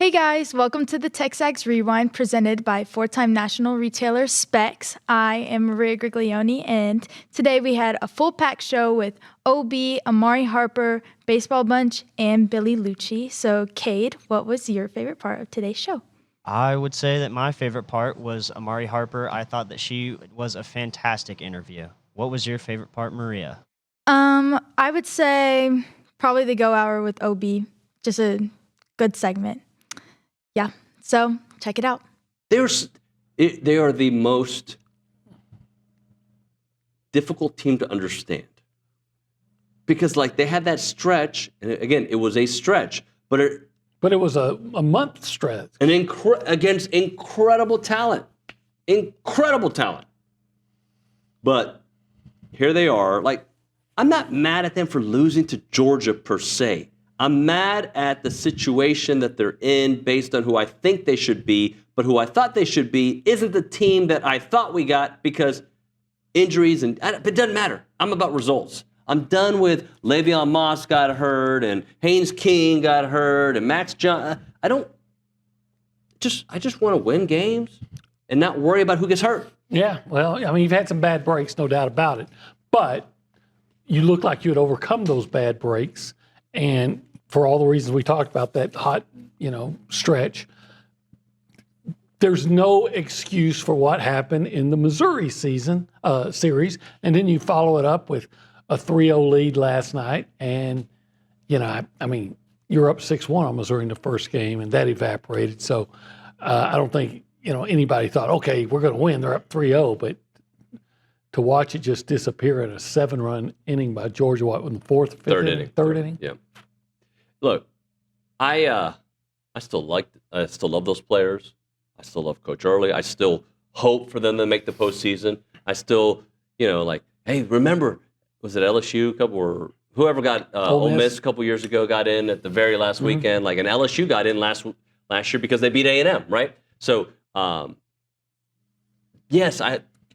Hey guys, welcome to the TexAgs Rewind presented by four-time national retailer Specs. I am Maria Griglione, and today we had a full-pack show with OB, Amari Harper, Baseball Bunch, and Billy Liucci. So, Cade, what was your favorite part of today's show? I would say that my favorite part was Amari Harper. I thought that she was a fantastic interview. What was your favorite part, Maria? I would say probably the Go Hour with OB. Just a good segment. Yeah, so check it out. They are the most difficult team to understand because, like, they had that stretch, and again, it was a stretch, but it was a month stretch. Against incredible talent. But here they are. Like, I'm not mad at them for losing to Georgia per se. I'm mad at the situation that they're in based on who I think they should be, but who I thought they should be isn't the team that I thought we got because injuries, and it doesn't matter. I'm about results. I'm done with Le'Veon Moss got hurt and Haynes King got hurt and Max John. I just want to win games and not worry about who gets hurt. Yeah, well, I mean, you've had some bad breaks, no doubt about it. But you look like you had overcome those bad breaks. And for all the reasons we talked about, that hot, stretch, there's no excuse for what happened in the Missouri series. And then you follow it up with a 3-0 lead last night. And, I mean, you're up 6-1 on Missouri in the first game, and that evaporated. So I don't think, anybody thought, okay, we're going to win. They're up 3-0. But to watch it just disappear in a 7-run inning by Georgia, in the third inning? Yeah. Look, I still love those players. I still love Coach Early. I still hope for them to make the postseason. I still, hey, remember, was it LSU or whoever got Ole Miss a couple years ago got in at the very last weekend, and LSU got in last year because they beat A&M, right? So, yes,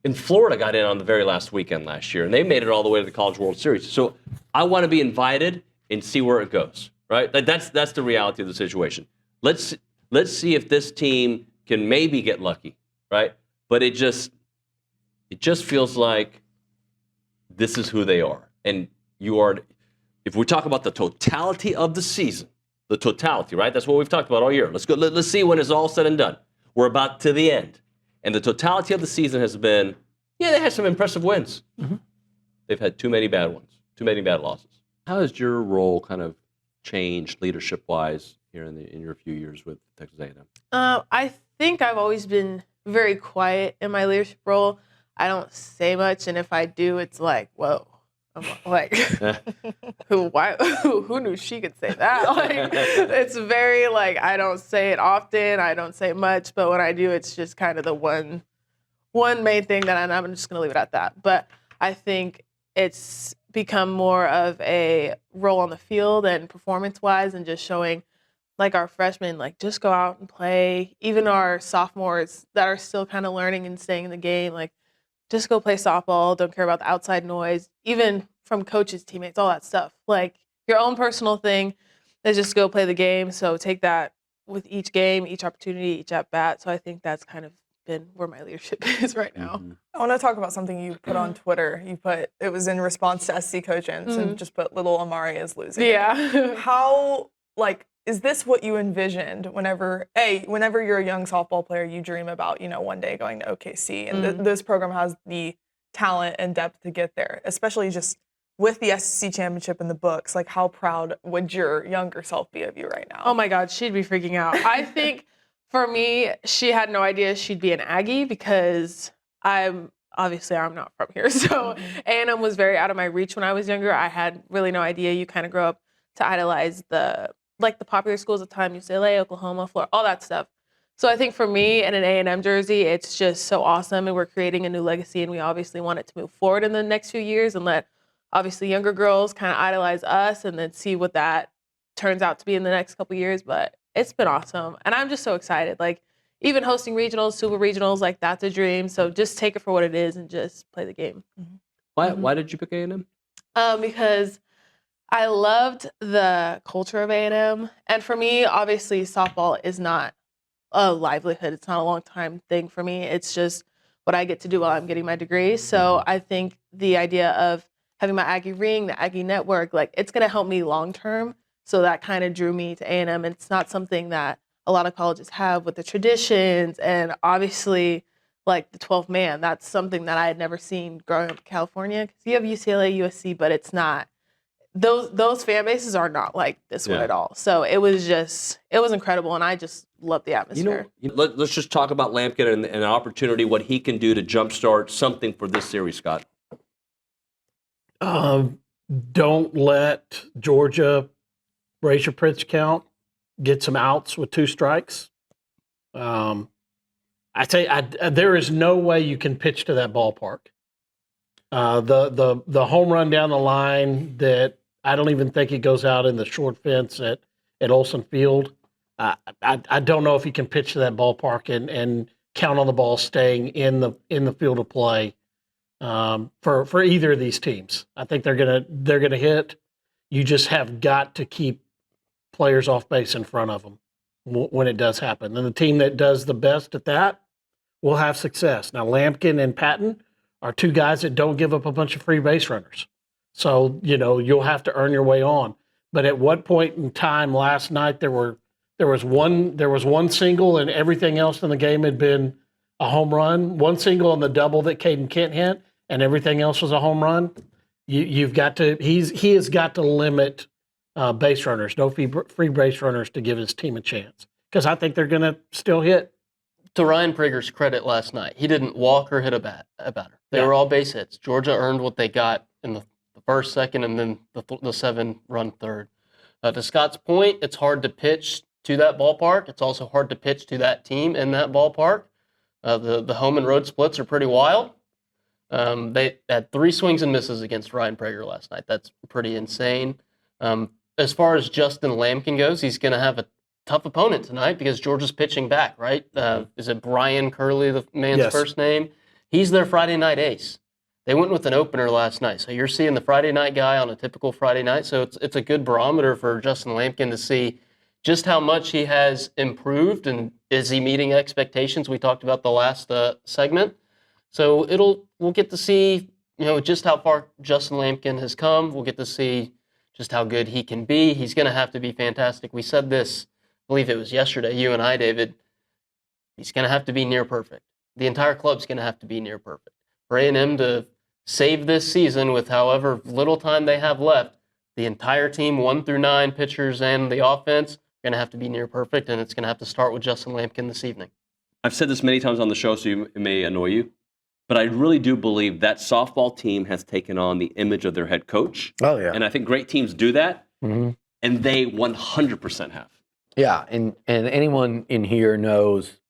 in Florida got in on the very last weekend last year, and they made it all the way to the College World Series. So I want to be invited and see where it goes, right? That's the reality of the situation. Let's see if this team can maybe get lucky, right? But it just feels like this is who they are. And if we talk about the totality of the season, the totality, right? That's what we've talked about all year. Let's see when it's all said and done. We're about to the end. And the totality of the season has been, they had some impressive wins. Mm-hmm. They've had too many bad ones, too many bad losses. How has your role kind of changed leadership-wise here in your few years with Texas A&M? I think I've always been very quiet in my leadership role. I don't say much, and if I do, it's like, whoa. I'm like, who knew she could say that? Like, it's very, I don't say it often. I don't say much, but when I do, it's just kind of the one main thing that I'm just going to leave it at that. But I think it's become more of a role on the field and performance-wise and just showing, our freshmen, just go out and play. Even our sophomores that are still kind of learning and staying in the game, just go play softball, don't care about the outside noise, even from coaches, teammates, all that stuff. Your own personal thing is just go play the game. So take that with each game, each opportunity, each at-bat. So I think that's kind of been where my leadership is right now. Mm-hmm. I want to talk about something you put on Twitter. It was in response to SC Coach Ins and just put little Amari is losing. Yeah. How, is this what you envisioned whenever you're a young softball player, you dream about, one day going to OKC, and this program has the talent and depth to get there, especially just with the SEC championship in the books. How proud would your younger self be of you right now? Oh my God, she'd be freaking out. I think for me, she had no idea she'd be an Aggie because I'm not from here. So A&M was very out of my reach when I was younger. I had really no idea. You kind of grow up to idolize the popular schools at the time, UCLA, Oklahoma, Florida, all that stuff. So I think for me in an A&M jersey, it's just so awesome, and we're creating a new legacy, and we obviously want it to move forward in the next few years and let obviously younger girls kind of idolize us and then see what that turns out to be in the next couple years. But it's been awesome, and I'm just so excited. Even hosting regionals, super regionals, that's a dream. So just take it for what it is and just play the game. Why did you pick A&M? Because I loved the culture of A&M. And for me, obviously, softball is not a livelihood. It's not a long time thing for me. It's just what I get to do while I'm getting my degree. So I think the idea of having my Aggie ring, the Aggie network, like it's going to help me long term. So that kind of drew me to A&M. It's not something that a lot of colleges have with the traditions and obviously like the 12th man. That's something that I had never seen growing up in California because you have UCLA, USC, but it's not. Those fan bases are not like this one at all. So it was incredible, and I just love the atmosphere. Let's just talk about Lampkin and an opportunity, what he can do to jumpstart something for this series, Scott. Don't let Georgia raise your pitch count, get some outs with 2 strikes. I tell you, there is no way you can pitch to that ballpark. The home run down the line that I don't even think it goes out in the short fence at Olsen Field. I don't know if you can pitch to that ballpark and count on the ball staying in the field of play for either of these teams. I think they're gonna hit. You just have got to keep players off base in front of them when it does happen. And the team that does the best at that will have success. Now, Lampkin and Patton are 2 guys that don't give up a bunch of free base runners. So, you'll have to earn your way on. But at what point in time last night there was one single and everything else in the game had been a home run, one single and the double that Caden Kent hit, and everything else was a home run. He has got to limit base runners, no free base runners to give his team a chance. Because I think they're going to still hit. To Ryan Prager's credit last night, he didn't walk or hit a batter. They were all base hits. Georgia earned what they got in the first, second, and then the 7-run third. To Scott's point, it's hard to pitch to that ballpark. It's also hard to pitch to that team in that ballpark. The home and road splits are pretty wild. They had 3 swings and misses against Ryan Prager last night. That's pretty insane. As far as Justin Lampkin goes, he's going to have a tough opponent tonight because Georgia's pitching back, right? Is it Brian Curley, the man's first name? He's their Friday night ace. They went with an opener last night. So you're seeing the Friday night guy on a typical Friday night. So it's a good barometer for Justin Lampkin to see just how much he has improved and is he meeting expectations. We talked about the last segment. So we'll get to see, just how far Justin Lampkin has come. We'll get to see just how good he can be. He's going to have to be fantastic. We said this, I believe it was yesterday, you and I, David. He's going to have to be near perfect. The entire club's going to have to be near perfect. For A&M to save this season with however little time they have left, the entire team, 1 through 9 pitchers and the offense, are going to have to be near perfect, and it's going to have to start with Justin Lampkin this evening. I've said this many times on the show, so it may annoy you, but I really do believe that softball team has taken on the image of their head coach. Oh, yeah. And I think great teams do that, Mm-hmm. and they 100% have. Yeah, and anyone in here knows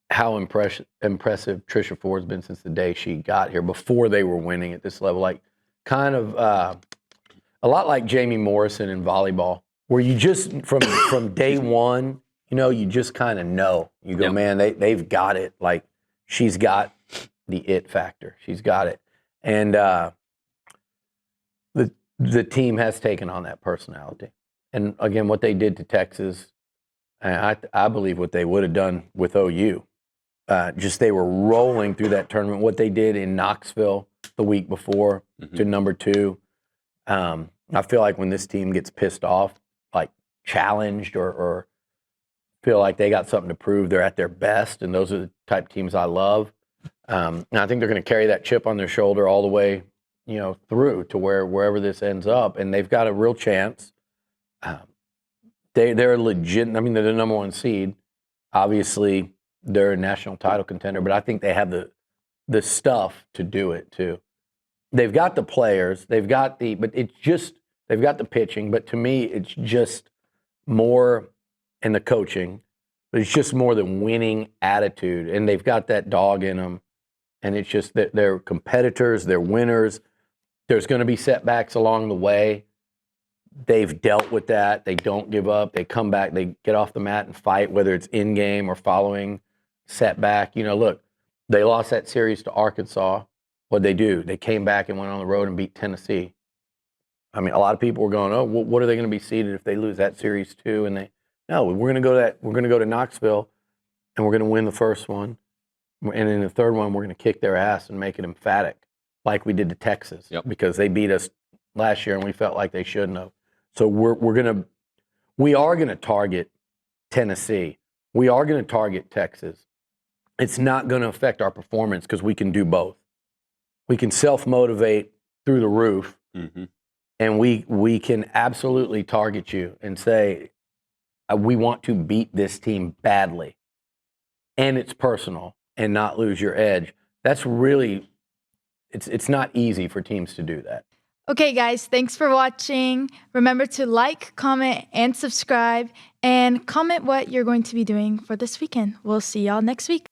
how impressive Trisha Ford's been since the day she got here, before they were winning at this level. Like, kind of a lot like Jamie Morrison in volleyball, where you just, from day one, you just kind of know. You go, man, they've got it. Like, she's got the it factor. She's got it. And the team has taken on that personality. And again, what they did to Texas, I believe what they would have done with OU. Just they were rolling through that tournament. What they did in Knoxville the week before to number 2. I feel like when this team gets pissed off, like challenged or feel like they got something to prove, they're at their best, and those are the type of teams I love. And I think they're going to carry that chip on their shoulder all the way, through to wherever this ends up, and they've got a real chance. They're legit. I mean, they're the number 1 seed. Obviously, they're a national title contender, but I think they have the stuff to do it too. They've got the players, but it's just, they've got the pitching, but to me, it's just more in the coaching, but it's just more the winning attitude, and they've got that dog in them, and it's just that they're competitors, they're winners. There's going to be setbacks along the way. They've dealt with that. They don't give up. They come back. They get off the mat and fight, whether it's in game or following setback. Look, they lost that series to Arkansas. What'd they do? They came back and went on the road and beat Tennessee. I mean, a lot of people were going, "Oh, what are they going to be seeded if they lose that series too?" And no, we're going to go to Knoxville, and we're going to win the first one, and in the third one, we're going to kick their ass and make it emphatic, like we did to Texas, because they beat us last year, and we felt like they shouldn't have. So we are going to target Tennessee. We are going to target Texas. It's not going to affect our performance because we can do both. We can self-motivate through the roof, and we can absolutely target you and say, we want to beat this team badly, and it's personal, and not lose your edge. That's really, it's not easy for teams to do that. Okay, guys, thanks for watching. Remember to like, comment, and subscribe, and comment what you're going to be doing for this weekend. We'll see y'all next week.